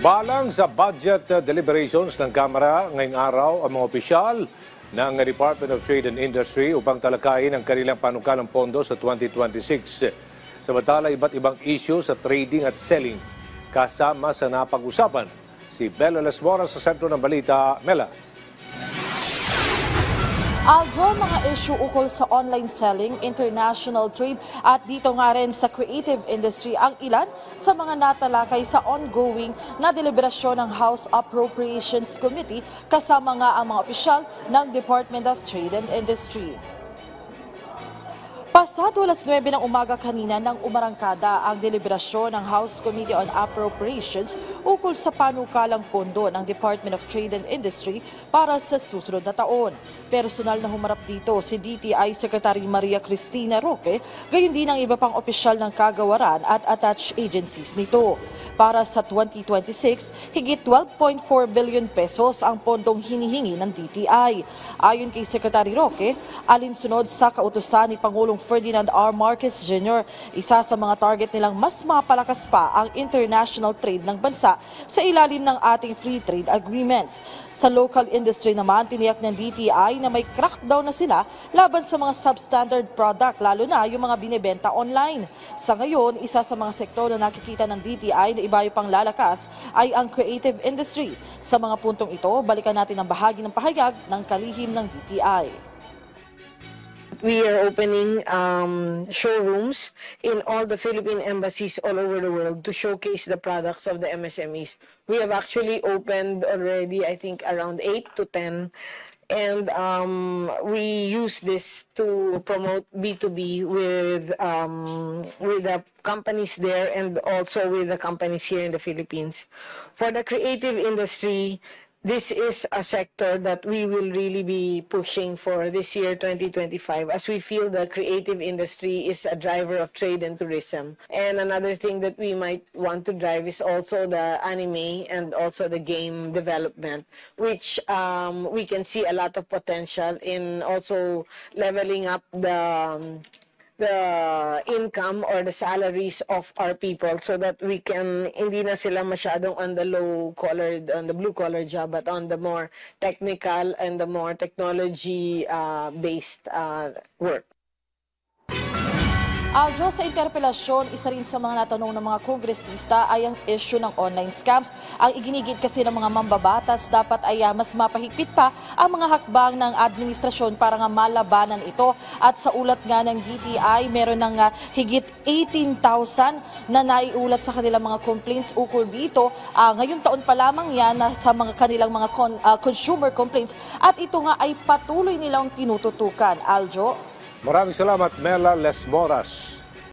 Sabalang sa budget deliberations ng Kamara ngayong araw ang mga opisyal ng Department of Trade and Industry upang talakayin ang kanilang panukalang pondo sa 2026. Samantala, iba't ibang issue sa trading at selling kasama sa napag-usapan. Si Bella Lesmora sa sentro ng balita. Mela. Aljo, mga issue ukol sa online selling, international trade at dito nga rin sa creative industry ang ilan sa mga natalakay sa ongoing na deliberasyon ng House Appropriations Committee kasama nga ang mga opisyal ng Department of Trade and Industry. Pasado alas 9 ng umaga kanina nang umarangkada ang deliberasyon ng House Committee on Appropriations ukol sa panukalang pondo ng Department of Trade and Industry para sa susunod na taon. Personal na humarap dito si DTI Secretary Maria Cristina Roque, gayon din ang iba pang opisyal ng kagawaran at attached agencies nito. Para sa 2026, higit 12.4 billion pesos ang pondong hinihingi ng DTI. Ayon kay Secretary Roque, alinsunod sa kautusan ni Pangulong Ferdinand R. Marcos Jr., isa sa mga target nilang mas mapalakas pa ang international trade ng bansa sa ilalim ng ating free trade agreements. Sa local industry naman, tiniyak ng DTI na may crackdown na sila laban sa mga substandard product, lalo na yung mga binebenta online. Sa ngayon, isa sa mga sektor na nakikita ng DTI na ibayo pang lalakas ay ang creative industry. Sa mga puntong ito, balikan natin ang bahagi ng pahayag ng kalihim ng DTI. We are opening showrooms in all the Philippine embassies all over the world to showcase the products of the MSMEs. We have actually opened already, I think, around 8 to 10. And we use this to promote B2B with the companies there and also with the companies here in the Philippines. For the creative industry, this is a sector that we will really be pushing for this year, 2025, as we feel the creative industry is a driver of trade and tourism. And another thing that we might want to drive is also the anime and also the game development, which we can see a lot of potential in also leveling up the income or the salaries of our people so that we can hindi na sila masyadong on the blue collar job, but on the more technical and the more technology based work. Aljo, sa interpelasyon, isa rin sa mga natanong ng mga kongresista ay ang issue ng online scams. Ang iginigit kasi ng mga mambabatas dapat ay mas mapahigpit pa ang mga hakbang ng administrasyon para nga malabanan ito. At sa ulat nga ng DTI, meron ng higit 18,000 na naiulat sa kanilang mga complaints ukol dito. Ngayong taon pa lamang yan sa mga kanilang mga consumer complaints at ito nga ay patuloy nilang tinututukan. Aljo? Maraming salamat, Mela Lesmoras.